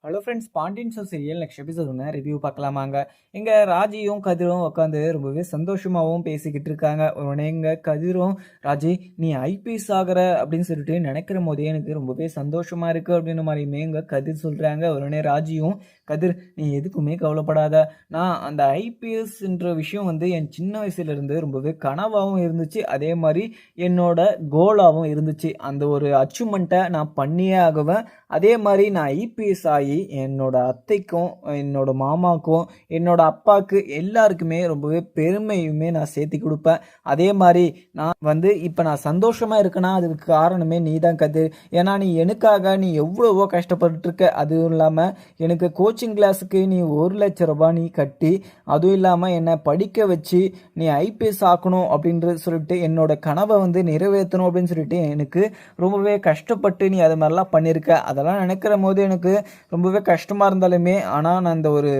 Hello friends, Pandian show serial next episode ஒன்று review பார்க்கலாமாங்க. இங்கே ராஜியும் கதிரும் உட்காந்து ரொம்பவே சந்தோஷமாகவும் பேசிக்கிட்டு இருக்காங்க. உடனே இங்கே கதிரும், ராஜி நீ ஐபிஎஸ் ஆகிற அப்படின்னு சொல்லிட்டு நினைக்கிற போதே எனக்கு ரொம்பவே சந்தோஷமா இருக்கு அப்படின்னு மாதிரியுமே இங்கே கதிர் சொல்கிறாங்க. உடனே ராஜியும், கதிர் நீ எதுக்குமே கவலைப்படாத, நான் அந்த ஐபிஎஸ்ன்ற விஷயம் வந்து என் சின்ன வயசுலேருந்து ரொம்பவே கனவாகவும் இருந்துச்சு, அதே மாதிரி என்னோட கோலாகவும் இருந்துச்சு. அந்த ஒரு அச்சீவ்மெண்ட்டை நான் பண்ணியே ஆகுவேன். அதே மாதிரி நான் ஐபிஎஸ் ஆகி என்னோட அத்தைக்கும் என்னோட மாமாக்கும் என்னோட அப்பாவுக்கு எல்லாருக்குமே ரொம்பவே பெருமையுமே நான் சேர்த்து கொடுப்பேன். அதே மாதிரி நான் வந்து இப்போ நான் சந்தோஷமாக இருக்கேன்னா அதுக்கு காரணமே நீ தான் கதிர். ஏன்னா நீ எனக்காக நீ எவ்வளவோ கஷ்டப்பட்டுருக்க. அதுவும் இல்லாமல் எனக்கு கோச்சிங் கிளாஸுக்கு நீ 1,00,000 ரூபாய் நீ கட்டி, அதுவும் இல்லாமல் என்னை படிக்க வச்சு நீ ஐபிஎஸ் ஆக்கணும் அப்படின்றது சொல்லிட்டு என்னோட கனவை வந்து நிறைவேற்றணும் அப்படின்னு சொல்லிட்டு எனக்கு ரொம்பவே கஷ்டப்பட்டு நீ அது மாதிரிலாம் பண்ணியிருக்க. அதெல்லாம் நினைக்கிற போது எனக்கு ரொம்பவே கஷ்டமாக இருந்தாலுமே, ஆனால் நான் இந்த ஒரு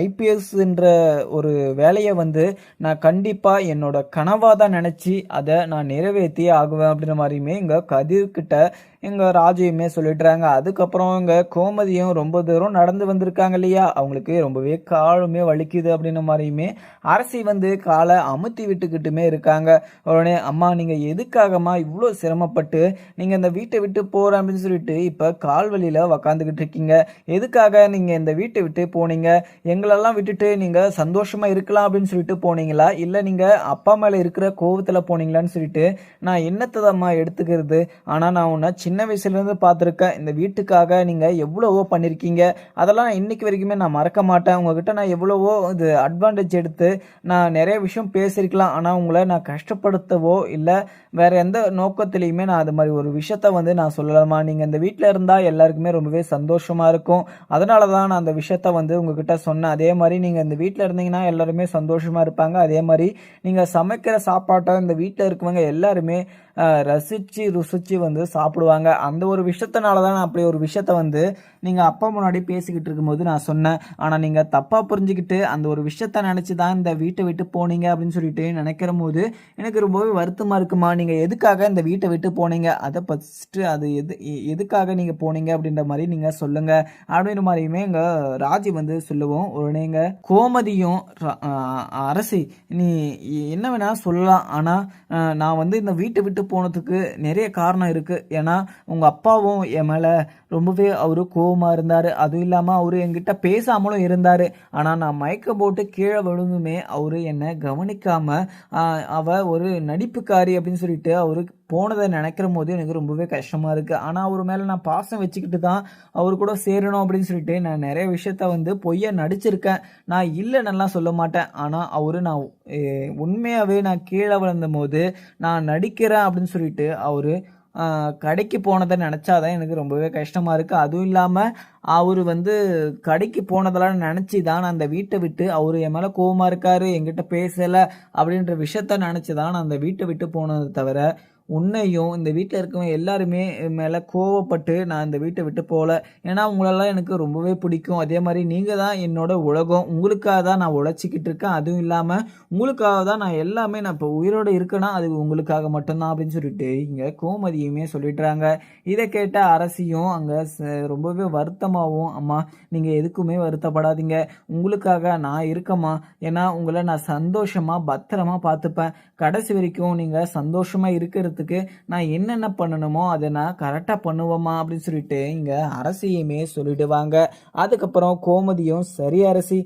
ஐபிஎஸ்ன்ற ஒரு வேலையை வந்து நான் கண்டிப்பாக என்னோட கனவாக தான் நினச்சி அதை நான் நிறைவேற்றியே ஆகுவேன் அப்படின்ற மாதிரியுமே இங்கே கதிர்கிட்ட எங்கள் ராஜுவுமே சொல்லிட்டுறாங்க. அதுக்கப்புறம் இங்கே கோமதியும் ரொம்ப தூரம் நடந்து வந்திருக்காங்க இல்லையா, அவங்களுக்கு ரொம்பவே காலுமே வலிக்குது அப்படின்ற மாதிரியுமே அரசி வந்து காலை அமுத்தி விட்டுக்கிட்டுமே இருக்காங்க. உடனே அம்மா நீங்கள் எதுக்காகம்மா இவ்வளோ சிரமப்பட்டு நீங்கள் இந்த வீட்டை விட்டு போகிறேன் அப்படின்னு சொல்லிட்டு இப்போ கால் வலியில் உக்காந்துக்கிட்டு இருக்கீங்க? எதுக்காக நீங்கள் இந்த வீட்டை விட்டு போனீங்க? எங்களெல்லாம் விட்டுட்டு நீங்கள் சந்தோஷமாக இருக்கலாம் அப்படின்னு சொல்லிட்டு போனீங்களா, இல்லை நீங்கள் அப்பா மேலே இருக்கிற கோவத்தில் போனீங்களான்னு சொல்லிட்டு நான் என்னத்ததம்மா எடுத்துக்கிறது? ஆனால் நான் உன்னை சின்ன வயசுலேருந்து பார்த்துருக்கேன். இந்த வீட்டுக்காக நீங்கள் எவ்வளவோ பண்ணியிருக்கீங்க. அதெல்லாம் நான் இன்னைக்கு வரைக்குமே நான் மறக்க மாட்டேன். உங்ககிட்ட நான் எவ்வளவோ இது அட்வான்டேஜ் எடுத்து நான் நிறைய விஷயம் பேசியிருக்கலாம். ஆனால் உங்களை நான் கஷ்டப்படுத்தவோ இல்லை வேறு எந்த நோக்கத்திலையுமே நான் அது மாதிரி ஒரு விஷயத்த வந்து நான் சொல்லலாமா? நீங்கள் இந்த வீட்டில் இருந்தால் எல்லாருக்குமே ரொம்பவே சந்தோஷமாக இருக்கும். அதனால தான் நான் அந்த விஷயத்த வந்து உங்ககிட்ட சொன்னேன். அதே மாதிரி நீங்கள் இந்த வீட்டில் இருந்தீங்கன்னா எல்லாருமே சந்தோஷமாக இருப்பாங்க. அதே மாதிரி நீங்கள் சமைக்கிற சாப்பாட்டை இந்த வீட்டில் இருக்கவங்க எல்லாருமே ரசித்து ருசித்து வந்து சாப்பிடுவாங்க. அந்த ஒரு விஷயத்தினால தான் நான் அப்படி ஒரு விஷயத்த வந்து நீங்கள் அப்பா முன்னாடி பேசிக்கிட்டு இருக்கும்போது நான் சொன்னேன். ஆனால் நீங்கள் தப்பாக புரிஞ்சுக்கிட்டு அந்த ஒரு விஷயத்த நினச்சி தான் இந்த வீட்டை விட்டு போனீங்க அப்படின்னு சொல்லிட்டு நினைக்கிற போது எனக்கு ரொம்பவே வருத்தமாக இருக்குமா. நீங்கள் எதுக்காக இந்த வீட்டை விட்டு போனீங்க, அதை ஃபஸ்ட்டு அது எதுக்காக நீங்கள் போனீங்க அப்படின்ற மாதிரி நீங்கள் சொல்லுங்கள் அப்படின்ற மாதிரியுமே எங்கள் ராஜி வந்து சொல்லுவோம். உடனே எங்கள் கோமதியும், அரசி நீ என்ன வேணால் சொல்லலாம், ஆனால் நான் வந்து இந்த வீட்டை விட்டு போனதுக்கு நிறைய காரணம் இருக்குது. ஏன்னா உங்கள் அப்பாவும் என் மேலே ரொம்பவே அவரு கோவமாக இருந்தார். அதுவும் இல்லாமல் அவர் என்கிட்ட பேசாமலும் இருந்தார். ஆனால் நான் மயக்கம் போட்டு கீழே விழுந்துமே அவர் என்னை கவனிக்காமல் அவ ஒரு நடிப்புக்காரி அப்படின்னு சொல்லிட்டு அவருக்கு போனதை நினைக்கிற போது எனக்கு ரொம்பவே கஷ்டமாக இருக்குது. ஆனால் அவர் மேலே நான் பாசம் வச்சுக்கிட்டு தான் அவர் கூட சேரணும் அப்படின்னு சொல்லிட்டு நான் நிறைய விஷயத்த வந்து பொய்யா நடிச்சிருக்கேன். நான் இல்லைன்னெல்லாம் சொல்ல மாட்டேன். ஆனால் அவரு நான் உண்மையாகவே நான் கீழே விழுந்த போது நான் நடிக்கிறேன் அப்படின்னு சொல்லிட்டு அவர் கடைக்கு போனதை நினச்சாதான் எனக்கு ரொம்பவே கஷ்டமாக இருக்குது. அதுவும் இல்லாமல் அவர் வந்து கடைக்கு போனதெல்லாம் நினச்சி தான் நான் அந்த வீட்டை விட்டு, அவர் என் மேலே கோவமாக இருக்கார், என்கிட்ட பேசலை அப்படின்ற விஷயத்த நினச்சி தான் நான் அந்த வீட்டை விட்டு போனதை தவிர உன்னையும் இந்த வீட்டில் இருக்கவங்க எல்லாருமே மேலே கோவப்பட்டு நான் இந்த வீட்டை விட்டு போகல. ஏன்னா உங்களெல்லாம் எனக்கு ரொம்பவே பிடிக்கும். அதே மாதிரி நீங்கள் தான் என்னோட உலகம். உங்களுக்காக தான் நான் உழைச்சிக்கிட்டு இருக்கேன். அதுவும் இல்லாமல் உங்களுக்காக தான் நான் எல்லாமே, நான் இப்போ உயிரோடு இருக்கேன்னா அது உங்களுக்காக மட்டும்தான் அப்படின்னு சொல்லிட்டு இங்கே கோமதியுமே சொல்லிடுறாங்க. இதை கேட்ட அரசியும் அங்கே ரொம்பவே வருத்தமாகவும், அம்மா நீங்கள் எதுக்குமே வருத்தப்படாதீங்க, உங்களுக்காக நான் இருக்கம்மா. ஏன்னா உங்களை நான் சந்தோஷமாக பத்திரமா பார்த்துப்பேன். கடைசி வரைக்கும் நீங்கள் சந்தோஷமாக இருக்கிறதுக்கு நான் என்னென்ன பண்ணணுமோ அதை நான் கரெக்டாக பண்ணுவோமா அப்படின்னு சொல்லிட்டு இங்கே அரசியுமே சொல்லிடுவாங்க. அதுக்கப்புறம் கோமதியும், சரி அரசி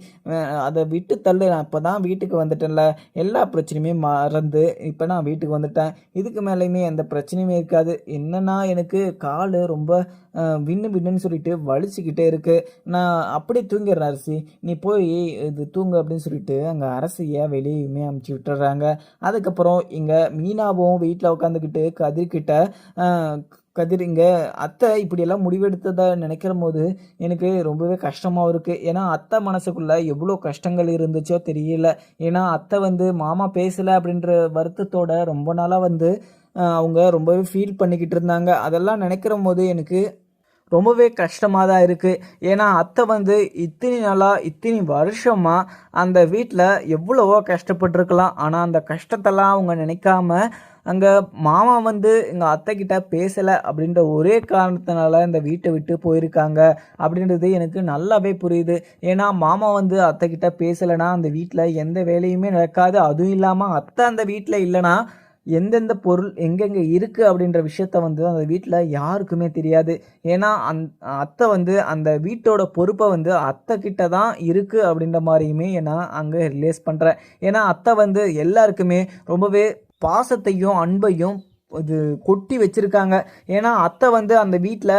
அதை விட்டு தள்ளு, நான் இப்போ தான் வீட்டுக்கு வந்துட்டேன்ல, எல்லா பிரச்சனையுமே மறந்து இப்போ நான் வீட்டுக்கு வந்துட்டேன், இதுக்கு மேலேயுமே எந்த பிரச்சனையுமே இருக்காது. என்னன்னா எனக்கு கால் ரொம்ப விண்ணுன்னு சொல்லிட்டு வலிச்சுக்கிட்டே இருக்கு, நான் அப்படியே தூங்கிடுறேன் அரசி, நீ போய் இது தூங்கு அப்படின்னு சொல்லிட்டு அங்கே அரசியை வெளியுமே அமுச்சு விட்டுறாங்க. அதுக்கப்புறம் இங்கே மீனாவும் வீட்டில் உட்காந்துக்கிட்டு கதிர்கிட்ட, கதிர் இங்கே அத்தை இப்படியெல்லாம் முடிவெடுத்ததை நினைக்கிற போது எனக்கு ரொம்பவே கஷ்டமாகவும் இருக்குது. ஏன்னா அத்தை மனசுக்குள்ளே எவ்வளோ கஷ்டங்கள் இருந்துச்சோ தெரியல. ஏன்னா அத்தை வந்து மாமா பேசலை அப்படின்ற வருத்தத்தோட ரொம்ப நாளாக வந்து அவங்க ரொம்பவே ஃபீல் பண்ணிக்கிட்டு இருந்தாங்க. அதெல்லாம் நினைக்கிற போது எனக்கு ரொம்பவே கஷ்டமாக தான் இருக்குது. ஏன்னா அத்தை வந்து இத்தனை நாளாக இத்தனை வருஷமாக அந்த வீட்டில் எவ்வளவோ கஷ்டப்பட்டுருக்கலாம். ஆனால் அந்த கஷ்டத்தெல்லாம் அவங்க நினைக்காம அங்கே மாமா வந்து எங்கள் அத்தை கிட்ட பேசலை அப்படின்ற ஒரே காரணத்தினால இந்த வீட்டை விட்டு போயிருக்காங்க அப்படின்றது எனக்கு நல்லாவே புரியுது. ஏன்னா மாமா வந்து அத்தை கிட்ட பேசலைன்னா அந்த வீட்டில் எந்த வேலையுமே நடக்காது. அதுவும் இல்லாமல் அத்தை அந்த வீட்டில் இல்லைன்னா எந்தெந்த பொருள் எங்கெங்கே இருக்குது அப்படின்ற விஷயத்த வந்து அந்த வீட்டில் யாருக்குமே தெரியாது. ஏன்னா அத்தை வந்து அந்த வீட்டோட பொறுப்பை வந்து அத்தை கிட்ட தான் இருக்குது அப்படின்ற மாதிரியுமே நான் அங்கே ரிலேஸ் பண்ணுறேன். ஏன்னா அத்தை வந்து எல்லாருக்குமே ரொம்பவே பாசத்தையும் அன்பையும் இது கொட்டி வச்சிருக்காங்க. ஏன்னா அத்தை வந்து அந்த வீட்டில்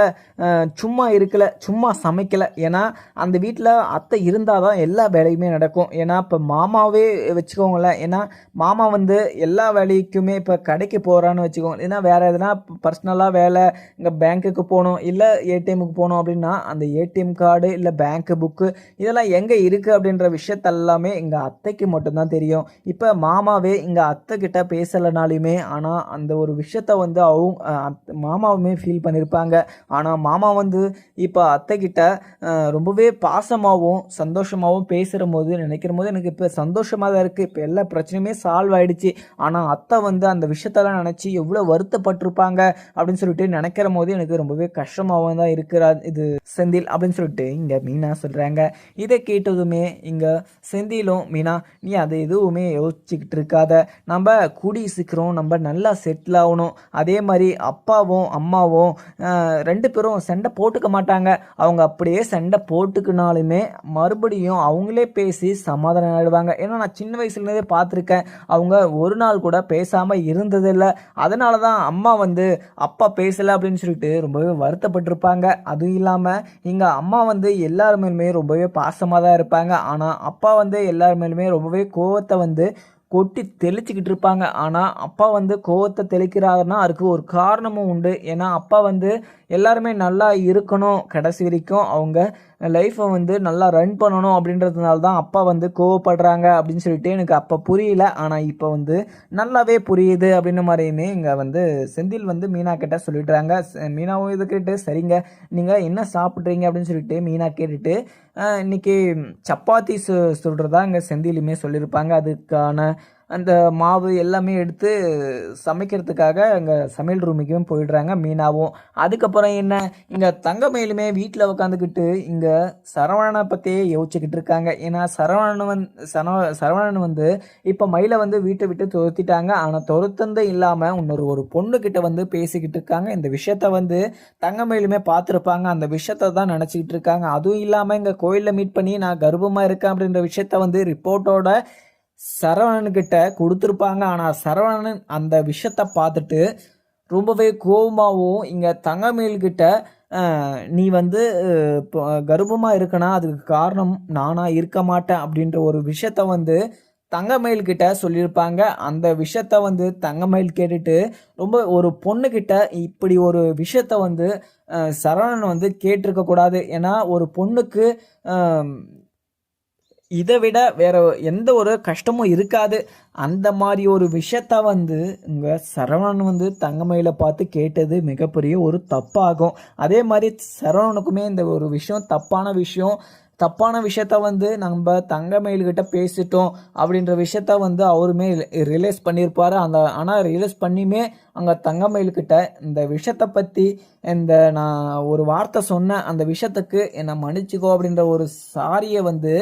சும்மா இருக்கல, சும்மா சமைக்கலை. ஏன்னா அந்த வீட்டில் அத்தை இருந்தால் தான் எல்லா வேலையுமே நடக்கும். ஏன்னா இப்போ மாமாவே வச்சுக்கோங்களேன். ஏன்னா மாமா வந்து எல்லா வேலைக்குமே இப்போ கடைக்கு போகிறான்னு வச்சுக்கோங்க. ஏன்னா வேறு எதுனா பர்சனலாக வேலை, இங்கே பேங்க்குக்கு போகணும் இல்லை ஏடிஎம்முக்கு போகணும் அப்படின்னா அந்த ஏடிஎம் கார்டு இல்லை பேங்க்கு புக்கு இதெல்லாம் எங்கே இருக்குது அப்படின்ற விஷயத்தெல்லாமே எங்கள் அத்தைக்கு மட்டும்தான் தெரியும். இப்போ மாமாவே இங்கே அத்தை கிட்ட பேசலைனாலுமே ஆனால் அந்த ஒரு விஷயத்த வந்து மாமாவுமே ஃபீல் பண்ணியிருப்பாங்க. ஆனால் மாமா வந்து இப்போ அத்தைக்கிட்ட ரொம்பவே பாசமாகவும் சந்தோஷமாகவும் பேசுகிற போது நினைக்கிற போது எனக்கு இப்போ சந்தோஷமாக தான் இருக்குது. இப்போ எல்லா பிரச்சனையுமே சால்வ் ஆகிடுச்சு. ஆனால் அத்தை வந்து அந்த விஷயத்தெல்லாம் நினச்சி எவ்வளோ வருத்தப்பட்டிருப்பாங்க அப்படின்னு சொல்லிட்டு நினைக்கிற போது எனக்கு ரொம்பவே கஷ்டமாகவும் தான் இருக்கிறார் இது செந்தில் அப்படின்னு சொல்லிட்டு இங்கே மீனா சொல்கிறாங்க. இதை கேட்டதுமே இங்கே செந்திலும் மீனா நீ அதை எதுவுமே யோசிச்சுக்கிட்டு இருக்காத, நம்ம கூடி சீக்கிரம் நம்ம நல்லா செட்டில் ஆகணும். அதே மாதிரி அப்பாவும் அம்மாவும் 2 பேரும் சண்டை போட்டுக்க மாட்டாங்க. அவங்க அப்படியே சண்டை போட்டுக்கினாலுமே மறுபடியும் அவங்களே பேசி சமாதானம் ஆகிடுவாங்க. ஏன்னா நான் சின்ன வயசுலேருந்தே பார்த்துருக்கேன். அவங்க ஒரு நாள் கூட பேசாமல் இருந்ததில்லை. அதனால தான் அம்மா வந்து அப்பா பேசலை அப்படின்னு சொல்லிட்டு ரொம்பவே வருத்தப்பட்டிருப்பாங்க. அதுவும் இல்லாமல் இங்கே அம்மா வந்து எல்லார் மேலுமே ரொம்பவே பாசமாக தான் இருப்பாங்க. ஆனால் அப்பா வந்து எல்லார் மேலுமே ரொம்பவே கோவத்தை வந்து கொட்டி தெளிச்சுக்கிட்டு இருப்பாங்க. ஆனால் அப்பா வந்து கோவத்தை தெளிக்கிறாருன்னா அதுக்கு ஒரு காரணமும் உண்டு. ஏன்னா அப்பா வந்து எல்லாருமே நல்லா இருக்கணும், கடைசி வரைக்கும் அவங்க லைஃப்பை வந்து நல்லா ரன் பண்ணணும் அப்படின்றதுனால தான் அப்பா வந்து கோவப்படுறாங்க அப்படின்னு சொல்லிட்டு எனக்கு அப்போ புரியல. ஆனால் இப்போ வந்து நல்லாவே புரியுது அப்படின்ற மாதிரியுமே இங்கே வந்து செந்தில் வந்து மீனா கிட்ட சொல்லிடுறாங்க. மீனாவும் இதை கேட்டு சரிங்க நீங்கள் என்ன சாப்பிட்றீங்க அப்படின்னு சொல்லிட்டு மீனா கேட்டுட்டு இன்னைக்கு சப்பாத்தி சுடுறதா இங்கே செந்திலுமே சொல்லியிருப்பாங்க. அதுக்கான அந்த மாவு எல்லாமே எடுத்து சமைக்கிறதுக்காக அங்கே சமையல் ரூமுக்கும் போயிடுறாங்க மீனாவும். அதுக்கப்புறம் என்ன இங்கே தங்கமயிலுமே வீட்டில் உட்காந்துக்கிட்டு இங்கே சரவணனை பற்றியே யோசிச்சுக்கிட்டு இருக்காங்க. ஏன்னா சரவணன் வந்து இப்போ மயிலை வந்து வீட்டை விட்டு துரத்திட்டாங்க. ஆனால் துரத்தந்தே இல்லாமல் ஒரு பொண்ணுக்கிட்ட வந்து பேசிக்கிட்டு இருக்காங்க. இந்த விஷயத்த வந்து தங்கமயிலுமே பார்த்துருப்பாங்க. அந்த விஷயத்த தான் நினச்சிக்கிட்டு இருக்காங்க. அதுவும் இல்லாமல் இங்கே கோயிலில் மீட் பண்ணி நான் கர்ப்பமாக இருக்கேன் அப்படின்ற விஷயத்த வந்து ரிப்போர்ட்டோட சரவணன்கிட்ட கொடுத்துருப்பாங்க. ஆனால் சரவணன் அந்த விஷயத்தை பார்த்துட்டு ரொம்பவே கோபமாகவும் இங்கே தங்கமயில்கிட்ட நீ வந்து கர்ப்பமாக இருக்கனா அதுக்கு காரணம் நானாக இருக்க மாட்டேன் அப்படின்ற ஒரு விஷயத்த வந்து தங்கமயில்கிட்ட சொல்லியிருப்பாங்க. அந்த விஷயத்த வந்து தங்கமயில் கேட்டுட்டு ரொம்ப ஒரு பொண்ணுக்கிட்ட இப்படி ஒரு விஷயத்த வந்து சரவணன் வந்து கேட்டிருக்கக்கூடாது. ஏன்னா ஒரு பொண்ணுக்கு இதை விட வேற எந்த ஒரு கஷ்டமும் இருக்காது. அந்த மாதிரி ஒரு விஷயத்த வந்து இங்கே சரவணன் வந்து தங்கமயிலை பார்த்து கேட்டது மிகப்பெரிய ஒரு தப்பாகும். அதே மாதிரி சரவணனுக்குமே இந்த ஒரு விஷயம் தப்பான விஷயத்த வந்து நம்ம தங்கமயில்கிட்ட பேசிட்டோம் அப்படின்ற விஷயத்த வந்து அவருமே ரியலைஸ் பண்ணியிருப்பார். ஆனால் ரியலைஸ் பண்ணியுமே அங்கே தங்கமயில்கிட்ட இந்த விஷயத்தை பற்றி நான் ஒரு வார்த்தை சொன்னேன், அந்த விஷயத்துக்கு என்னை மன்னிச்சுக்கோ அப்படின்ற ஒரு சாரியை வந்து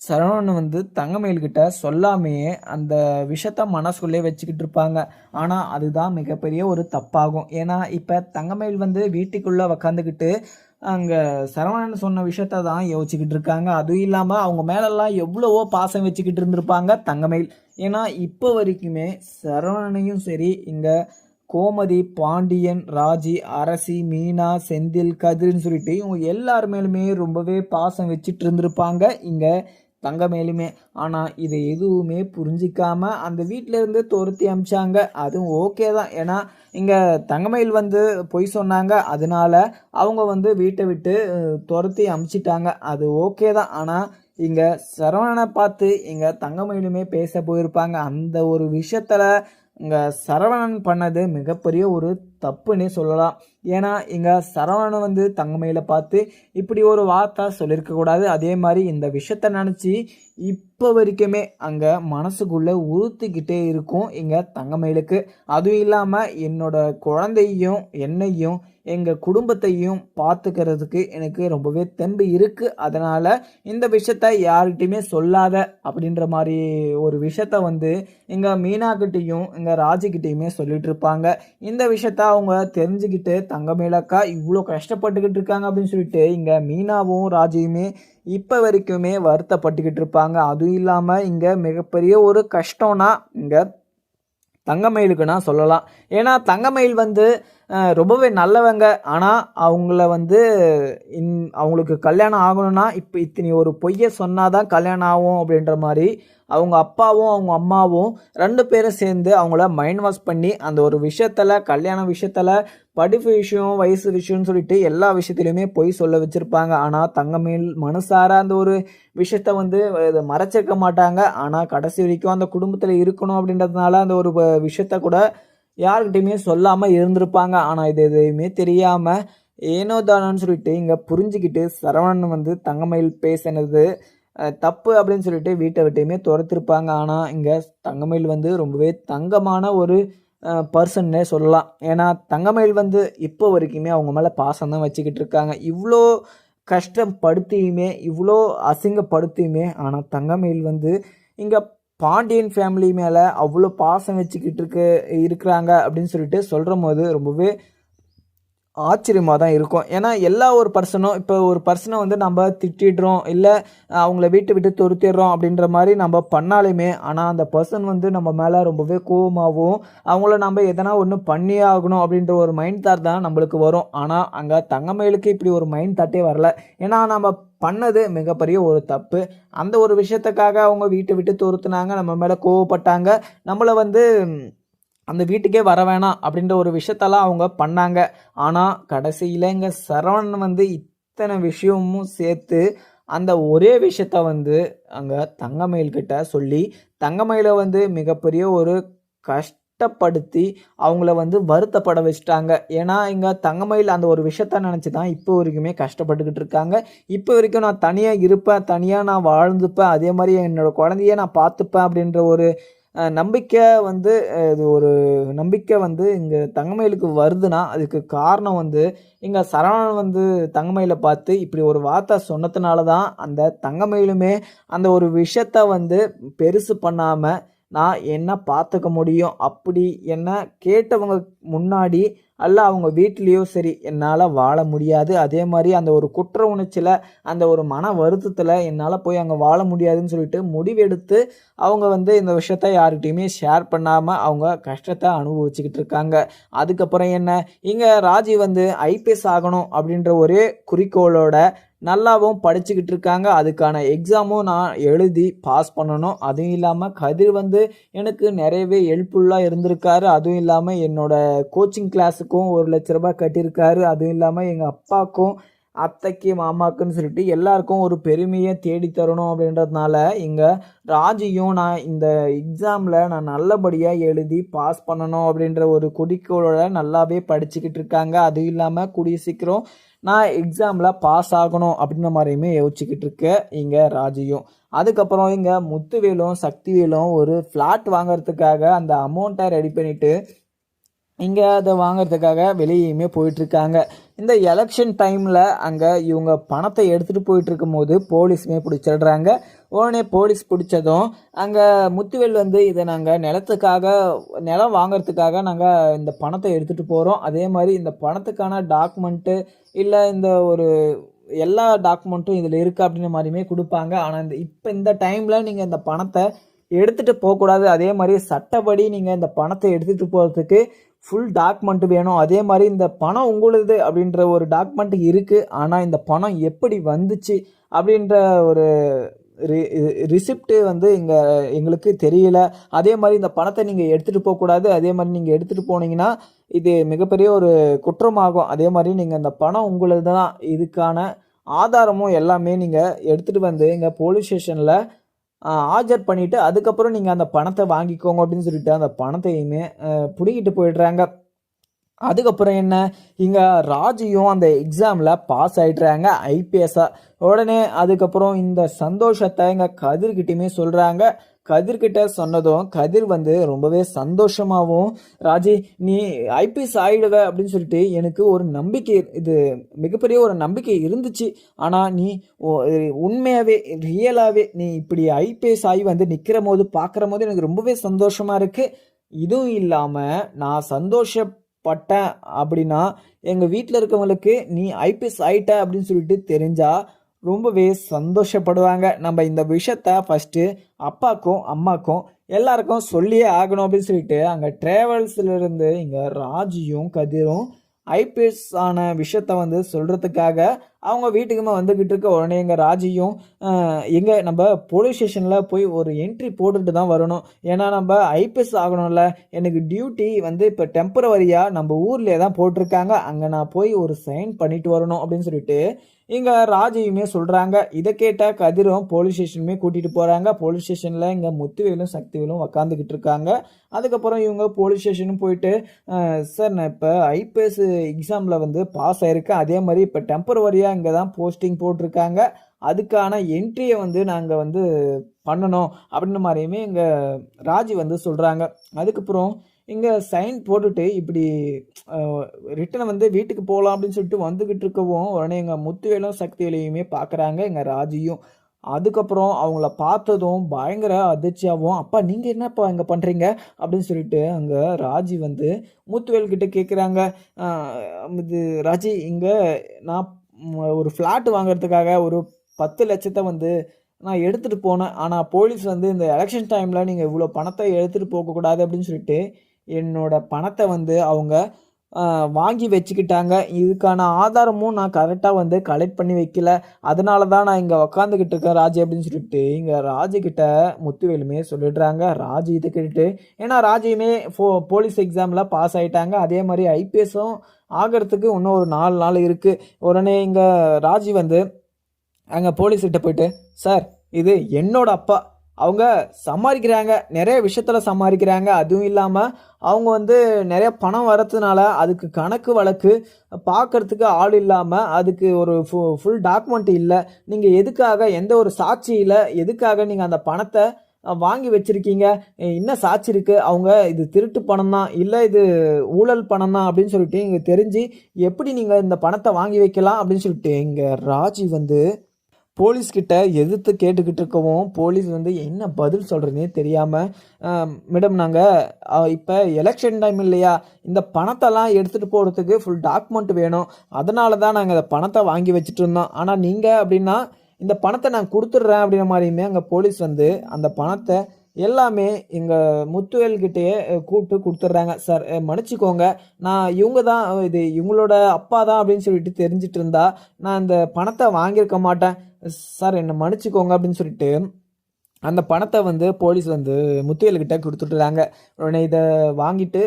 சரவணன் வந்து தங்கமயில்கிட்ட சொல்லாமையே அந்த விஷயத்த மனசுக்குள்ளே வச்சுக்கிட்டு இருப்பாங்க. ஆனால் அதுதான் மிகப்பெரிய ஒரு தப்பாகும். ஏன்னா இப்போ தங்கமயில் வந்து வீட்டுக்குள்ளே உக்காந்துக்கிட்டு அங்கே சரவணன் சொன்ன விஷயத்த தான் யோசிச்சுக்கிட்டு இருக்காங்க. அதுவும் இல்லாமல் அவங்க மேலெல்லாம் எவ்வளவோ பாசம் வச்சுக்கிட்டு இருந்திருப்பாங்க தங்கமயில். ஏன்னா இப்போ வரைக்குமே சரவணனையும் சரி இங்கே கோமதி, பாண்டியன், ராஜி, அரசி, மீனா, செந்தில், கதிர்னு சொல்லிட்டு இவங்க எல்லார் மேலுமே ரொம்பவே பாசம் வச்சுட்டு இருந்திருப்பாங்க இங்கே தங்கமயிலுமே. ஆனால் இதை எதுவுமே புரிஞ்சிக்காம அந்த வீட்டிலேருந்து துரத்தி அமிச்சாங்க. அதுவும் ஓகே தான். ஏன்னா இங்கே தங்கமயில் வந்து பொய் சொன்னாங்க, அதனால அவங்க வந்து வீட்டை விட்டு துரத்தி அமிச்சிட்டாங்க. அது ஓகே தான். ஆனால் இங்கே சரவணனை பார்த்து இங்கே தங்கமயிலுமே பேச போயிருப்பாங்க. அந்த ஒரு விஷயத்தில் இங்கே சரவணன் பண்ணது மிகப்பெரிய ஒரு தப்புன்னே சொல்லலாம். ஏன்னா இங்கே சரவணன் வந்து தங்கமயிலை பார்த்து இப்படி ஒரு வார்த்தை சொல்லியிருக்கக்கூடாது. அதே மாதிரி இந்த விஷயத்த நினச்சி இப்போ வரைக்குமே அங்கே மனசுக்குள்ளே உறுத்திக்கிட்டே இருக்கும் எங்கள் தங்கமயிலுக்கு. அதுவும் இல்லாமல் என்னோட குழந்தையும் என்னையும் எங்கள் குடும்பத்தையும் பார்த்துக்கிறதுக்கு எனக்கு ரொம்பவே தெம்பு இருக்குது. அதனால் இந்த விஷயத்த யார்கிட்டையுமே சொல்லாத அப்படின்ற மாதிரி ஒரு விஷயத்த வந்து எங்கள் மீனாக்கிட்டேயும் எங்கள் ராஜிக்கிட்டேயுமே சொல்லிட்டு இருப்பாங்க. இந்த விஷயத்த அவங்க தெரிஞ்சுக்கிட்டு தங்கமயிலக்கா இவ்வளோ கஷ்டப்பட்டுக்கிட்டு இருக்காங்க அப்படின்னு சொல்லிட்டு இங்கே மீனாவும் ராஜியுமே இப்போ வரைக்குமே வருத்தப்பட்டுக்கிட்டு இருப்பாங்க. அதுவும் இல்லாமல் இங்கே மிகப்பெரிய ஒரு கஷ்டம்னா இங்கே தங்கமயிலுக்கு நான் சொல்லலாம். ஏன்னா தங்கமயில் வந்து ரொம்பவே நல்லவங்க. ஆனால் அவங்கள வந்து அவங்களுக்கு கல்யாணம் ஆகணும்னா இப்போ இத்தனி ஒரு பொய்யை சொன்னாதான் கல்யாணம் ஆகும் அப்படின்ற மாதிரி அவங்க அப்பாவும் அவங்க அம்மாவும் 2 பேரும் சேர்ந்து அவங்கள மைண்ட் வாஷ் பண்ணி அந்த ஒரு விஷயத்தில் கல்யாண விஷயத்தில் படிப்பு விஷயம் வயசு விஷயம்னு சொல்லிட்டு எல்லா விஷயத்துலையுமே பொய் சொல்ல வச்சுருப்பாங்க. ஆனால் தங்கமயில் மனசார அந்த ஒரு விஷயத்த வந்து மறைச்சிருக்க மாட்டாங்க. ஆனால் கடைசி வரைக்கும் அந்த குடும்பத்தில் இருக்கணும் அப்படின்றதுனால அந்த ஒரு விஷயத்த கூட யாருக்கிட்டையுமே சொல்லாமல் இருந்திருப்பாங்க. ஆனால் இது எதையுமே தெரியாமல் ஏனோ தானோன்னு சொல்லிட்டு இங்கே புரிஞ்சுக்கிட்டு சரவணன் வந்து தங்கமயில் பேசினது தப்பு அப்படின்னு சொல்லிட்டு வீட்டை விட்டையுமே துரத்திருப்பாங்க. ஆனால் இங்கே தங்கமயில் வந்து ரொம்பவே தங்கமான ஒரு பர்சன்னே சொல்லலாம். ஏன்னா தங்கமயில் வந்து இப்போ வரைக்குமே அவங்க மேலே பாசம் தான் வச்சுக்கிட்டு இருக்காங்க. இவ்வளோ கஷ்டப்படுத்தியுமே இவ்வளோ அசிங்கப்படுத்தியுமே ஆனால் தங்கமயில் வந்து இங்கே பாண்டியன் ஃபேமிலி மேலே அவ்வளோ பாசம் வச்சுக்கிட்டு இருக்கிறாங்க அப்படின்னு சொல்லிட்டு சொல்கிற போது ரொம்பவே ஆச்சரியமாக தான் இருக்கும். ஏன்னா எல்லா ஒரு பர்சனும் இப்போ ஒரு பர்சனை வந்து நம்ம திட்டிடுறோம் இல்லை அவங்கள வீட்டை விட்டு துரத்திடுறோம் அப்படின்ற மாதிரி நம்ம பண்ணாலுமே ஆனால் அந்த பர்சன் வந்து நம்ம மேலே ரொம்பவே கோவமாகவும் அவங்கள நம்ம எதனா ஒன்று பண்ணியே ஆகணும் அப்படின்ற ஒரு மைண்ட் தாட் தான் நம்மளுக்கு வரும். ஆனால் அங்கே தங்கமயிலுக்கு இப்படி ஒரு மைண்ட் தாட்டே வரல. ஏன்னா நம்ம பண்ணது மிகப்பெரிய ஒரு தப்பு. அந்த ஒரு விஷயத்துக்காக அவங்க வீட்டை விட்டு துரத்துனாங்க, நம்ம மேலே கோவப்பட்டாங்க, நம்மளை வந்து அந்த வீட்டுக்கே வர வேணாம் அப்படின்ற ஒரு விஷயத்தெல்லாம் அவங்க பண்ணாங்க. ஆனால் கடைசியில் இங்கே சரவணன் வந்து இத்தனை விஷயமும் சேர்த்து அந்த ஒரே விஷயத்த வந்து அங்கே தங்கமயில்கிட்ட சொல்லி தங்கமயிலை வந்து மிகப்பெரிய ஒரு கஷ்டப்படுத்தி அவங்கள வந்து வருத்தப்பட வச்சுட்டாங்க. ஏன்னா இங்கே தங்கமயில் அந்த ஒரு விஷயத்த நினச்சி தான் இப்போ வரைக்குமே கஷ்டப்பட்டுக்கிட்டு இருக்காங்க. இப்போ வரைக்கும் நான் தனியாக இருப்பேன், தனியாக நான் வாழ்ந்துப்பேன், அதே மாதிரி என்னோடய குழந்தைய நான் பார்த்துப்பேன் அப்படின்ற ஒரு நம்பிக்கை வந்து இது ஒரு நம்பிக்கை வந்து இங்கே தங்கமயிலுக்கு வருதுன்னா அதுக்கு காரணம் வந்து இங்கே சரவணன் வந்து தங்கமயிலை பார்த்து இப்படி ஒரு வார்த்தை சொன்னதுனால தான் அந்த தங்கமயிலுமே அந்த ஒரு விஷயத்த வந்து பெருசு பண்ணாமல் நான் என்ன பார்த்துக்க முடியும் அப்படி என்ன கேட்டவங்க முன்னாடி அல்ல அவங்க வீட்லேயோ சரி என்னால் வாழ முடியாது. அதே மாதிரி அந்த ஒரு குற்ற உணர்ச்சியில் அந்த ஒரு மன வருத்தத்தில் என்னால் போய் அங்கே வாழ முடியாதுன்னு சொல்லிட்டு முடிவெடுத்து அவங்க வந்து இந்த விஷயத்த யார்கிட்டையுமே ஷேர் பண்ணாமல் அவங்க கஷ்டத்தை அனுபவிச்சுக்கிட்டு இருக்காங்க. அதுக்கப்புறம் என்ன இங்கே ராஜி வந்து ஐபிஎஸ் ஆகணும் அப்படின்ற ஒரே குறிக்கோளோட நல்லாவும் படிச்சுக்கிட்டு இருக்காங்க. அதுக்கான எக்ஸாமும் நான் எழுதி பாஸ் பண்ணணும். அதுவும் இல்லாமல் கதிர் வந்து எனக்கு நிறையவே ஹெல்ப்ஃபுல்லாக இருந்திருக்காரு. அதுவும் இல்லாமல் என்னோடய கோச்சிங் கிளாஸுக்கும் 1,00,000 ரூபாய் கட்டியிருக்காரு. அதுவும் இல்லாமல் எங்கள் அப்பாவுக்கும் அத்தைக்கு மாமாக்குன்னு சொல்லிட்டு எல்லாருக்கும் ஒரு பெருமையை தேடி தரணும் அப்படின்றதுனால இங்கே ராஜியும் நான் இந்த எக்ஸாமில் நான் நல்லபடியாக எழுதி பாஸ் பண்ணணும் அப்படின்ற ஒரு குறிக்கோளோட நல்லாவே படிச்சுக்கிட்டு இருக்காங்க. அதுவும் இல்லாமல் கூடிய சீக்கிரம் நான் எக்ஸாமில் பாஸ் ஆகணும் அப்படின்ற மாதிரியுமே யோசிச்சுக்கிட்டு இருக்கேன் இங்கே ராஜியும். அதுக்கப்புறம் இங்கே முத்துவேலும் சக்திவேலும் ஒரு ஃப்ளாட் வாங்கிறதுக்காக அந்த அமௌண்ட்டை ரெடி பண்ணிவிட்டு இங்கே அதை வாங்கிறதுக்காக வெளியுமே போயிட்டுருக்காங்க. இந்த எலெக்ஷன் டைமில் அங்கே இவங்க பணத்தை எடுத்துகிட்டு போயிட்டுருக்கும் போது போலீஸுமே பிடிச்சிடுறாங்க. உடனே போலீஸ் பிடிச்சதும் அங்கே முத்துவேல் வந்து இதை நாங்கள் நிலம் வாங்கிறதுக்காக நாங்கள் இந்த பணத்தை எடுத்துகிட்டு போகிறோம், அதே மாதிரி இந்த பணத்துக்கான டாக்குமெண்ட்டு இல்லை இந்த ஒரு எல்லா டாக்குமெண்ட்டும் இதில் இருக்குது அப்படின்ற மாதிரியுமே கொடுப்பாங்க. ஆனால் இந்த டைமில் நீங்கள் இந்த பணத்தை எடுத்துகிட்டு போகக்கூடாது. அதே மாதிரி சட்டப்படி நீங்கள் இந்த பணத்தை எடுத்துகிட்டு போகிறதுக்கு ஃபுல் டாக்குமெண்ட் வேணும். அதே மாதிரி இந்த பணம் உங்களுது அப்படின்ற ஒரு டாக்குமெண்ட் இருக்குது, ஆனால் இந்த பணம் எப்படி வந்துச்சு அப்படின்ற ஒரு ரிசிப்ட்டு வந்து எங்களுக்கு தெரியல. அதே மாதிரி இந்த பணத்தை நீங்கள் எடுத்துகிட்டு போகக்கூடாது. அதே மாதிரி நீங்கள் எடுத்துகிட்டு போனீங்கன்னா இது மிகப்பெரிய ஒரு குற்றமாகும். அதே மாதிரி நீங்கள் இந்த பணம் உங்களது தான், இதுக்கான ஆதாரமும் எல்லாமே நீங்கள் எடுத்துகிட்டு வந்து எங்கள் போலீஸ் ஸ்டேஷனில் ஆஜர் பண்ணிவிட்டு அதுக்கப்புறம் நீங்கள் அந்த பணத்தை வாங்கிக்கோங்க அப்படின்னு சொல்லிட்டு அந்த பணத்தையுமே பிடிக்கிட்டு போயிடுறாங்க. அதுக்கப்புறம் என்ன, இங்க ராஜியும் அந்த எக்ஸாம்ல பாஸ் ஆயிடுறாங்க ஐபிஎஸ்ஸா. உடனே அதுக்கப்புறம் இந்த சந்தோஷத்தை எங்க கதிர்கிட்டயுமே சொல்றாங்க. கதிர்கிட்ட சொன்னதும் கதிர் வந்து ரொம்பவே சந்தோஷமாவும், ராஜி நீ ஐபிஎஸ் ஆயிடுவ அப்படின்னு சொல்லிட்டு எனக்கு ஒரு நம்பிக்கை, இது மிகப்பெரிய ஒரு நம்பிக்கை இருந்துச்சு. ஆனா நீ உண்மையாவே ரியலாவே நீ இப்படி ஐபிஎஸ் ஆகி வந்து நிக்கிற போது பாக்குற போது எனக்கு ரொம்பவே சந்தோஷமா இருக்கு. இதுவும் இல்லாம நான் சந்தோஷப்பட்டேன் அப்படின்னா எங்க வீட்டில் இருக்கவங்களுக்கு நீ ஐபிஎஸ் ஆயிட்ட அப்படின்னு சொல்லிட்டு தெரிஞ்சா ரொம்பவே சந்தோஷப்படுவாங்க. நம்ம இந்த விஷயத்த ஃபர்ஸ்ட்டு அப்பாக்கும் அம்மாக்கும் எல்லாருக்கும் சொல்லியே ஆகணும் அப்படின்னு சொல்லிட்டு அங்கே ட்ராவல்ஸ்ல இருந்து இங்கே ராஜியும் கதிரும் ஐபிஎஸ் ஆன விஷயத்த வந்து சொல்றதுக்காக அவங்க வீட்டுக்குமே வந்துகிட்டு இருக்க. உடனே எங்கள் ராஜியும் எங்கே நம்ம போலீஸ் ஸ்டேஷனில் போய் ஒரு என்ட்ரி போட்டுட்டு தான் வரணும், ஏன்னா நம்ம ஐபிஎஸ் ஆகணும்ல, எனக்கு டியூட்டி வந்து இப்போ டெம்பரவரியாக நம்ம ஊர்லேயே தான் போட்டிருக்காங்க, அங்கே நான் போய் ஒரு சைன் பண்ணிட்டு வரணும் அப்படின்னு சொல்லிட்டு இங்க ராஜியுமே சொல்றாங்க. இதை கேட்ட கதிரும் போலீஸ் ஸ்டேஷனுமே கூட்டிட்டு போறாங்க. போலீஸ் ஸ்டேஷன்ல இங்க முத்துவேலும் சக்திவேலும் உக்காந்துக்கிட்டு இருக்காங்க. அதுக்கப்புறம் இவங்க போலீஸ் ஸ்டேஷனும் போயிட்டு சார் நான் இப்போ ஐபிஎஸ் எக்ஸாம்ல வந்து பாஸ் ஆயிருக்கேன், அதே மாதிரி இப்போ டெம்பரவரியா இங்கே தான் போஸ்டிங் போட்டிருக்காங்க, அதுக்கான என்ட்ரியை வந்து நாங்கள் வந்து பண்ணணும் அப்படின்னு மாதிரியுமே இங்கே ராஜி வந்து சொல்கிறாங்க. அதுக்கப்புறம் இங்கே சைன் போட்டுட்டு இப்படி ரிட்டனை வந்து வீட்டுக்கு போகலாம் அப்படின்னு சொல்லிட்டு வந்துக்கிட்டு இருக்கவும் உடனே எங்கள் முத்துவேலும் சக்திவேலையுமே பார்க்குறாங்க எங்கள் ராஜியும். அதுக்கப்புறம் அவங்கள பார்த்ததும் பயங்கர அதிர்ச்சியாகவும், அப்பா நீங்கள் என்னப்பா இங்கே பண்ணுறீங்க அப்படின்னு சொல்லிட்டு அங்கே ராஜி வந்து முத்துவேல்கிட்ட கேட்குறாங்க. இது ராஜி இங்கே நான் ஒரு ஃப்ளாட் வாங்குறதுக்காக ஒரு 10 லட்சத்தை வந்து நான் எடுத்துகிட்டு போனேன், ஆனால் போலீஸ் வந்து இந்த எலெக்ஷன் டைமில் நீங்கள் இவ்வளோ பணத்தை எடுத்துகிட்டு போகக்கூடாது அப்படின்னு சொல்லிட்டு என்னோட பணத்தை வந்து அவங்க வாங்கி வச்சுக்கிட்டாங்க. இதுக்கான ஆதாரமும் நான் கரெக்டாக வந்து கலெக்ட் பண்ணி வைக்கல, அதனால தான் நான் இங்கே உக்காந்துக்கிட்டு இருக்கேன் ராஜி அப்படின்னு சொல்லிட்டு இங்கே ராஜிக்கிட்ட முத்துவேலுமே சொல்லிடுறாங்க. ராஜி இதை கேட்டுட்டு, ஏன்னா ராஜியுமே போலீஸ் எக்ஸாமில் பாஸ் ஆகிட்டாங்க, அதே மாதிரி ஐபிஎஸும் ஆகிறதுக்கு இன்னும் ஒரு 4 நாள் இருக்குது. உடனே இங்கே ராஜி வந்து அங்கே போலீஸ்கிட்ட போயிட்டு, சார் இது என்னோட அப்பா, அவங்க சம்பாதிக்கிறாங்க, நிறைய விஷயத்தில் சம்பாதிக்கிறாங்க, அதுவும் இல்லாமல் அவங்க வந்து நிறைய பணம் வரதுனால அதுக்கு கணக்கு வழக்கு பார்க்கறதுக்கு ஆள் இல்லாமல் அதுக்கு ஒரு ஃபுல் டாக்குமெண்ட் இல்லை, நீங்கள் எதுக்காக எந்த ஒரு சாட்சி இல்லை, எதுக்காக நீங்கள் அந்த பணத்தை வாங்கி வச்சிருக்கீங்க, என்ன சாட்சி இருக்கு, அவங்க இது திருட்டு பணம் தான் இல்லை இது ஊழல் பணம் தான் அப்படின்னு சொல்லிட்டு இங்கே தெரிஞ்சு எப்படி நீங்கள் இந்த பணத்தை வாங்கி வைக்கலாம் அப்படின்னு சொல்லிட்டு இங்கே ராஜி வந்து போலீஸ்கிட்ட எதிர்த்து கேட்டுக்கிட்டு இருக்கவும் போலீஸ் வந்து என்ன பதில் சொல்கிறதுனே தெரியாமல், மேடம் நாங்கள் இப்போ எலெக்ஷன் டைம் இல்லையா, இந்த பணத்தெல்லாம் எடுத்துகிட்டு போகிறதுக்கு ஃபுல் டாக்குமெண்ட் வேணும், அதனால தான் நாங்கள் இந்த பணத்தை வாங்கி வச்சுட்டு இருந்தோம், ஆனால் நீங்கள் அப்படின்னா இந்த பணத்தை நான் கொடுத்துட்றேன் அப்படின்ற மாதிரியுமே அங்கே போலீஸ் வந்து அந்த பணத்தை எல்லாமே எங்கள் முத்துவேல்கிட்டயே கூப்பிட்டு கொடுத்துட்றாங்க. சார் மன்னிச்சிக்கோங்க, நான் இவங்க தான் இது இவங்களோட அப்பா தான் அப்படின்னு சொல்லிட்டு தெரிஞ்சிட்டு இருந்தா நான் இந்த பணத்தை வாங்கியிருக்க மாட்டேன் சார், என்னை மன்னிச்சிக்கோங்க அப்படின்னு சொல்லிட்டு அந்த பணத்தை வந்து போலீஸ் வந்து முத்துவேல்கிட்ட கொடுத்துட்றாங்க. உடனே இதை வாங்கிட்டு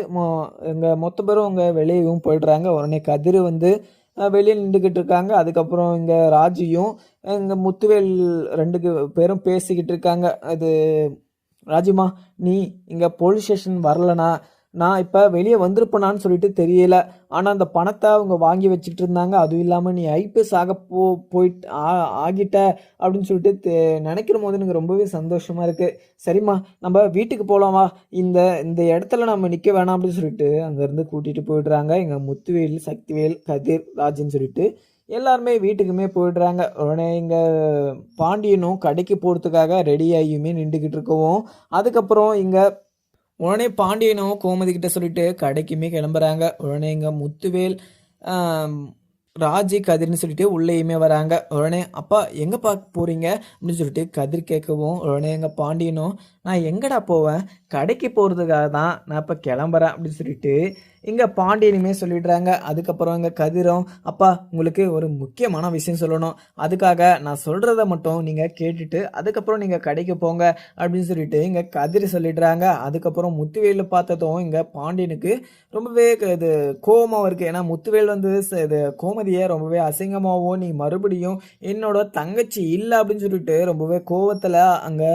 எங்கள் மொத்த பேரும் அவங்க வெளியவும் போயிடுறாங்க. உடனே கதிர் வந்து வெளியே நின்றுக்கிட்டு இருக்காங்க. அதுக்கப்புறம் இங்கே ராஜியும் இங்கே முத்துவேல் 2 பேரும் பேசிக்கிட்டு இருக்காங்க. அது ராஜிமா நீ இங்கே போலீஸ் ஸ்டேஷன் வரலனா நான் இப்போ வெளியே வந்திருப்பேனான்னு சொல்லிட்டு தெரியல, ஆனால் அந்த பணத்தை அவங்க வாங்கி வச்சுட்டு இருந்தாங்க, அதுவும் இல்லாமல் நீ ஐபிஎஸ் ஆக போயிட்டு ஆகிட்ட அப்படின்னு சொல்லிட்டு நினைக்கிற போது எனக்கு ரொம்பவே சந்தோஷமாக இருக்குது. சரிம்மா நம்ம வீட்டுக்கு போகலாமா, இந்த இந்த இடத்துல நம்ம நிற்க வேணாம் அப்படின்னு சொல்லிட்டு அங்கேருந்து கூட்டிகிட்டு போயிடுறாங்க. எங்கள் முத்துவேல் சக்திவேல் கதிர் ராஜின்னு சொல்லிட்டு எல்லாருமே வீட்டுக்குமே போயிடுறாங்க. உடனே இங்கே பாண்டியனும் கடைக்கு போகிறதுக்காக ரெடி ஆகியுமே நின்றுக்கிட்டு இருக்கவும் அதுக்கப்புறம் இங்கே உடனே பாண்டியனும் கோமதி கிட்ட சொல்லிட்டு கடைக்குமே கிளம்புறாங்க. உடனே இங்கே முத்துவேல் ராஜி கதிர்னு சொல்லிட்டு உள்ளேயுமே வராங்க. உடனே அப்பா எங்கே பார்க்க போகிறீங்க அப்படின்னு சொல்லிட்டு கதிர் கேட்கவும் உடனே எங்கள் பாண்டியனும் நான் எங்கடா போவேன், கடைக்கு போகிறதுக்காக தான் நான் இப்போ கிளம்புறேன் அப்படின்னு சொல்லிட்டு இங்கே பாண்டியனுமே சொல்லிடுறாங்க. அதுக்கப்புறம் இங்கே கதிரும் அப்பா உங்களுக்கு ஒரு முக்கியமான விஷயம் சொல்லணும், அதுக்காக நான் சொல்கிறத மட்டும் நீங்கள் கேட்டுட்டு அதுக்கப்புறம் நீங்கள் கடைக்கு போங்க அப்படின்னு சொல்லிட்டு இங்கே கதிர் சொல்லிடுறாங்க. அதுக்கப்புறம் முத்துவேல் பார்த்ததும் இங்கே பாண்டியனுக்கு ரொம்பவே இது கோபமாக இருக்குது. ஏன்னா முத்துவேல் வந்து இது கோமதியை ரொம்பவே அசிங்கமாகவும் நீ மறுபடியும் என்னோட தங்கச்சி இல்லை அப்படின்னு சொல்லிட்டு ரொம்பவே கோவத்தில் அங்கே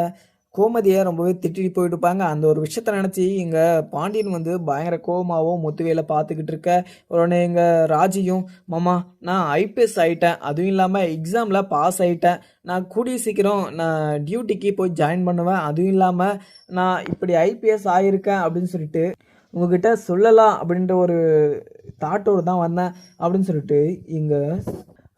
கோமதியை ரொம்பவே திட்டிட்டு போயிட்டு இருப்பாங்க. அந்த ஒரு விஷயத்த நினச்சி இங்க பாண்டியன் வந்து பயங்கர கோவமாவும் முத்துவேலை பார்த்துக்கிட்டு இருக்க. உடனே எங்க ராஜியும், மாமா நான் ஐபிஎஸ் ஆயிட்டேன். அதுவும் இல்லாமல் எக்ஸாமில் பாஸ் ஆயிட்டேன். நான் கூடிய சீக்கிரம் நான் டியூட்டிக்கு போய் ஜாயின் பண்ணுவேன். அதுவும் இல்லாமல் நான் இப்படி ஐபிஎஸ் ஆகியிருக்கேன் அப்படின்னு சொல்லிட்டு உங்ககிட்ட சொல்லலாம் அப்படின்ற ஒரு தாட்டோடு தான் வந்தேன் அப்படின்னு சொல்லிட்டு இங்கே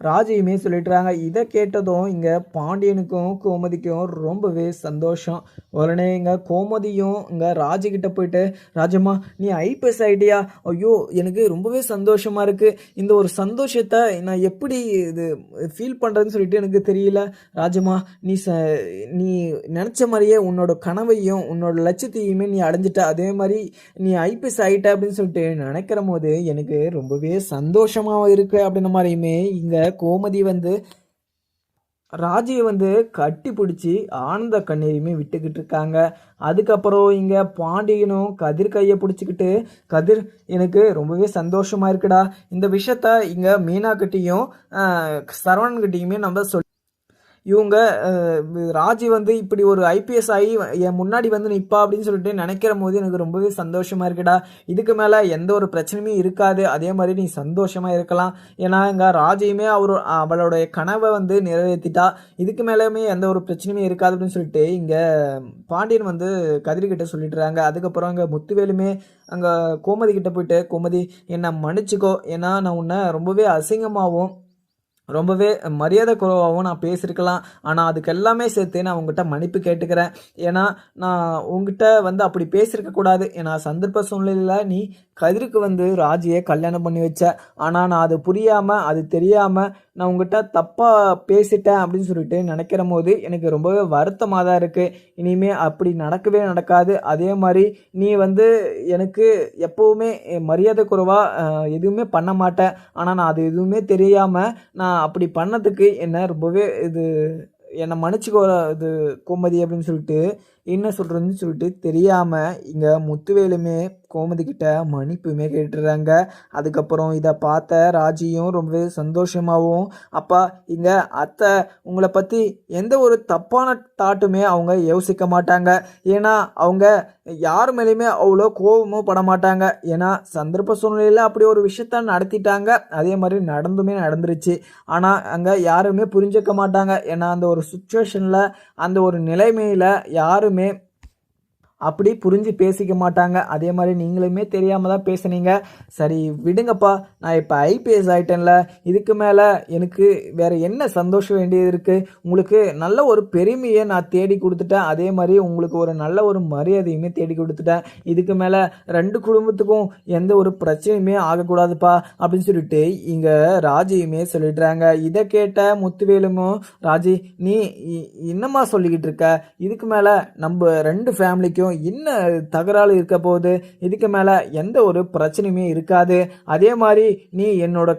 ராஜியுமே சொல்லிட்டுறாங்க. இதை கேட்டதும் இங்கே பாண்டியனுக்கும் கோமதிக்கும் ரொம்பவே சந்தோஷம். உடனே இங்கே கோமதியும் இங்கே ராஜிக்கிட்ட போயிட்டு, ராஜம்மா நீ ஐபிஎஸ் ஐடியா, ஐயோ எனக்கு ரொம்பவே சந்தோஷமாக இருக்குது. இந்த ஒரு சந்தோஷத்தை நான் எப்படி இது ஃபீல் பண்ணுறதுன்னு சொல்லிட்டு எனக்கு தெரியல. ராஜம்மா நீ நினச்ச மாதிரியே உன்னோட கனவையும் உன்னோட லட்சியத்தையுமே நீ அடைஞ்சிட்ட. அதே மாதிரி நீ ஐபிஎஸ் ஆகிட்ட அப்படின்னு சொல்லிட்டு நினைக்கிற போது எனக்கு ரொம்பவே சந்தோஷமாக இருக்குது அப்படின்ற மாதிரியுமே இங்கே கோமதி வந்து ராஜியை வந்து கட்டி பிடிச்சி ஆனந்த கண்ணீரையுமே விட்டுக்கிட்டு இருக்காங்க. அதுக்கப்புறம் இங்கே பாண்டியனும் கதிர் கையை பிடிச்சிக்கிட்டு, கதிர் எனக்கு ரொம்பவே சந்தோஷமா இருக்குடா, இந்த விஷயத்த இங்கே மீனாக்கிட்டையும் சரவணன்கிட்டையுமே நம்ம இவங்க ராஜி வந்து இப்படி ஒரு ஐபிஎஸ் ஆகி என் முன்னாடி வந்து நிற்பா அப்படின்னு சொல்லிட்டு நினைக்கிற போது எனக்கு ரொம்பவே சந்தோஷமாக இருக்குடா. இதுக்கு மேலே எந்த ஒரு பிரச்சனையுமே இருக்காது. அதே மாதிரி நீ சந்தோஷமாக இருக்கலாம். ஏன்னா இங்கே ராஜியுமே அவளுடைய கனவை வந்து நிறைவேற்றிட்டா. இதுக்கு மேலேயுமே எந்த ஒரு பிரச்சனையுமே இருக்காது அப்படின்னு சொல்லிட்டு இங்கே பாண்டியன் வந்து கதிர்கிட்ட சொல்லிட்டுறாங்க. அதுக்கப்புறம் அங்கே முத்துவேலுமே அங்கே கோமதி கிட்ட போயிட்டு, கோமதி என்னை மன்னிச்சிக்கோ, ஏன்னா நான் உன்னை ரொம்பவே அசிங்கமாகவும் ரொம்பவே மரியாதை குறைவாகவும் நான் பேசியிருக்கலாம். ஆனால் அதுக்கு எல்லாமே சேர்த்து நான் உங்ககிட்ட மன்னிப்பு கேட்டுக்கிறேன். ஏன்னா நான் உங்ககிட்ட வந்து அப்படி பேசியிருக்கக்கூடாது. ஏன்னா சந்தர்ப்ப சூழ்நிலையில் நீ கதிருக்கு வந்து ராஜியை கல்யாணம் பண்ணி வச்ச. ஆனால் நான் அது புரியாமல் அது தெரியாமல் நான் உங்ககிட்ட தப்பாக பேசிட்டேன் அப்படின்னு சொல்லிட்டு நினைக்கிற போது எனக்கு ரொம்பவே வருத்தமாக தான் இருக்குது. இனிமேல் அப்படி நடக்கவே நடக்காது. அதே மாதிரி நீ வந்து எனக்கு எப்போவுமே மரியாதை குறைவாக எதுவுமே பண்ண மாட்டேன். ஆனால் நான் அது எதுவுமே தெரியாமல் நான் அப்படி பண்ணதுக்கு என்ன ரொம்பவே என்னை மன்னிச்சுக்கோ இது கோமதி அப்படின்னு சொல்லிட்டு என்ன சொல்கிறதுன்னு சொல்லிட்டு தெரியாமல் இங்கே முத்துவேலுமே கோமதி கிட்ட மன்னிப்புமே கேட்டுறாங்க. அதுக்கப்புறம் இதை பார்த்த ராஜியும் ரொம்பவே சந்தோஷமாகவும், அப்பா இங்கே அத்தை உங்களை பற்றி எந்த ஒரு தப்பான தாட்டுமே அவங்க யோசிக்க மாட்டாங்க. ஏன்னா அவங்க யார் மேலேயுமே அவ்வளோ கோபமும் பட மாட்டாங்க. ஏன்னா சந்தர்ப்ப சூழ்நிலையில் அப்படி ஒரு விஷயத்த நடத்திட்டாங்க. அதே மாதிரி நடந்துருச்சு. ஆனால் அங்கே யாருமே புரிஞ்சுக்க மாட்டாங்க. ஏன்னா அந்த ஒரு சுச்சுவேஷனில் அந்த ஒரு நிலைமையில் யாருமே அப்படி புரிஞ்சு பேசிக்க மாட்டாங்க. அதே மாதிரி நீங்களுமே தெரியாமல் தான் பேசுனீங்க. சரி விடுங்கப்பா, நான் இப்போ ஐபிஎஸ் ஆகிட்டேன்ல, இதுக்கு மேலே எனக்கு வேறு என்ன சந்தோஷம் வேண்டியது இருக்குது? உங்களுக்கு நல்ல ஒரு பெருமையை நான் தேடி கொடுத்துட்டேன். அதே மாதிரி உங்களுக்கு ஒரு நல்ல ஒரு மரியாதையுமே தேடி கொடுத்துட்டேன். இதுக்கு மேலே 2 குடும்பத்துக்கும் எந்த ஒரு பிரச்சனையுமே ஆகக்கூடாதுப்பா அப்படின்னு சொல்லிட்டு இங்கே ராஜியுமே சொல்லிடுறாங்க. இதை கேட்ட முத்துவேலுமும், ராஜி நீ என்னம்மா சொல்லிக்கிட்டு இருக்க? இதுக்கு மேலே நம்ம 2 ஃபேமிலிக்கும் என்ன தகராறு இருக்க போகுது? இதுக்கு மேலே எந்த ஒரு பிரச்சனையுமே இருக்காது. அதே மாதிரி நீ என்னோட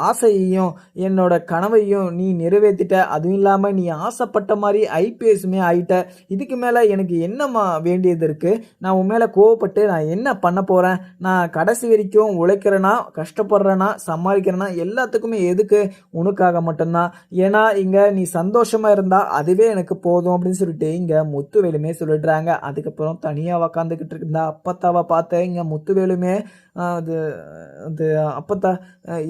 ஆசையையும் என்னோட கனவையும் நீ நிறைவேற்றிட்ட. அதுவும் இல்லாமல் நீ ஆசைப்பட்ட மாதிரி ஐபிஎஸ்மே ஆகிட்ட. இதுக்கு மேலே எனக்கு என்னம்மா வேண்டியது இருக்குது? நான் உன் மேலே கோவப்பட்டு நான் என்ன பண்ண போகிறேன்? நான் கடைசி வரைக்கும் உழைக்கிறேன்னா, கஷ்டப்படுறேன்னா, சமாளிக்கிறேன்னா எல்லாத்துக்குமே எதுக்கு? உனக்காக மட்டும்தான். ஏன்னா இங்கே நீ சந்தோஷமாக இருந்தால் அதுவே எனக்கு போதும் அப்படின்னு சொல்லிட்டு இங்கே முத்துவேலுமே சொல்லிடுறாங்க. அதுக்கப்புறம் தனியாக உக்காந்துக்கிட்டு இருந்த அப்பத்தாவை பார்த்து இங்கே முத்துவேலுமே அது அப்பத்தா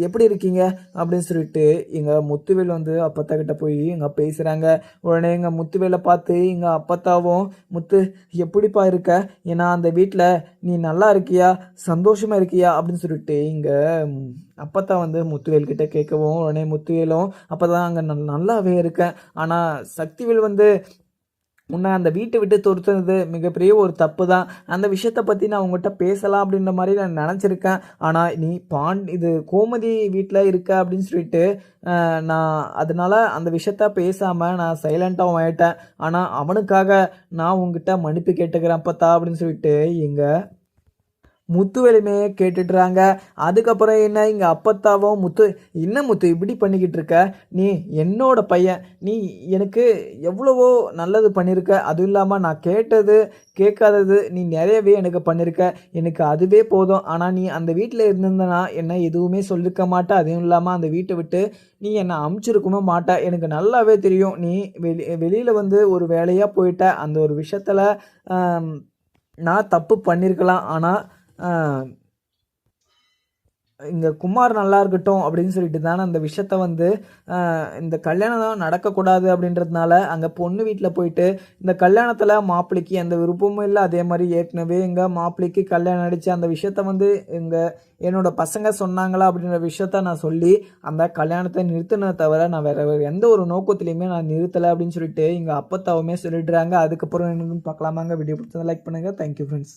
எப்படி இருக்கீங்க அப்படின்னு சொல்லிட்டு எங்கள் முத்துவேல் வந்து அப்பத்தா கிட்ட போய் இங்கே பேசுகிறாங்க. உடனே எங்கள் முத்துவேலை பார்த்து எங்கள் அப்பத்தாவும், முத்து எப்படிப்பா இருக்க? ஏன்னா அந்த வீட்டில் நீ நல்லா இருக்கியா, சந்தோஷமாக இருக்கியா அப்படின்னு சொல்லிட்டு இங்கே அப்பத்தா வந்து முத்துவேல்கிட்ட கேட்கவும், உடனே முத்துவேலும் அப்போதான் அங்கே நல்லாவே இருக்கேன். ஆனால் சக்திவேல் வந்து உன்னை அந்த வீட்டை விட்டு துரத்துனது மிகப்பெரிய ஒரு தப்பு தான். அந்த விஷயத்தை பற்றி நான் உங்கள்கிட்ட பேசலாம் அப்படின்ற மாதிரி நான் நினச்சிருக்கேன். ஆனால் நீ இது கோமதி வீட்டில் இருக்க அப்படின்னு சொல்லிட்டு நான் அதனால் அந்த விஷயத்த பேசாமல் நான் சைலண்ட்டாகவும் ஆகிட்டேன். ஆனால் அவனுக்காக நான் உங்ககிட்ட மன்னிப்பு கேட்டுக்கிறேன் அப்பத்தா அப்படின்னு சொல்லிட்டு எங்கள் முத்துவேலுமே கேட்டுட்டுறாங்க. அதுக்கப்புறம் என்ன இங்கே அப்பத்தாவும் என்ன முத்து இப்படி பண்ணிக்கிட்டு இருக்க, நீ என்னோட பையன், நீ எனக்கு எவ்வளவோ நல்லது பண்ணியிருக்க, அதுவும் இல்லாமல் நான் கேட்டது கேட்காதது நீ நிறையவே எனக்கு பண்ணியிருக்க, எனக்கு அதுவே போதும். ஆனால் நீ அந்த வீட்டில் இருந்திருந்தனா என்ன எதுவுமே சொல்லியிருக்க மாட்ட, அதுவும் இல்லாமல் அந்த வீட்டை விட்டு நீ என்னை அமுச்சிருக்கவும் மாட்ட. எனக்கு நல்லாவே தெரியும் நீ வெளியில் வந்து ஒரு வேலையாக போயிட்ட, அந்த ஒரு விஷயத்தில் நான் தப்பு பண்ணியிருக்கலாம். ஆனால் இங்கே குமார் நல்லா இருக்கட்டும் அப்படின்னு சொல்லிட்டு தானே அந்த விஷயத்த வந்து இந்த கல்யாணம் தான் நடக்கக்கூடாது அப்படின்றதுனால அங்கே பொண்ணு வீட்டில் போயிட்டு இந்த கல்யாணத்தில் மாப்பிள்ளைக்கு எந்த விருப்பமும் இல்லை. அதே மாதிரி ஏற்கனவே எங்கள் மாப்பிள்ளைக்கு கல்யாணம் அடித்து அந்த விஷயத்த வந்து என்னோட பசங்க சொன்னாங்களா அப்படின்ற விஷயத்த நான் சொல்லி அந்த கல்யாணத்தை நிறுத்தினதை தவிர நான் வேற எந்த ஒரு நோக்கத்துலையுமே நான் நிறுத்தலை அப்படின்னு சொல்லிட்டு இங்கே அப்பத்தாவுமே சொல்லிடுறாங்க. அதுக்கப்புறம் என்னன்னு பார்க்கலாமாங்க. வீடியோ பிடிச்சதை லைக் பண்ணுங்கள். Thank you friends.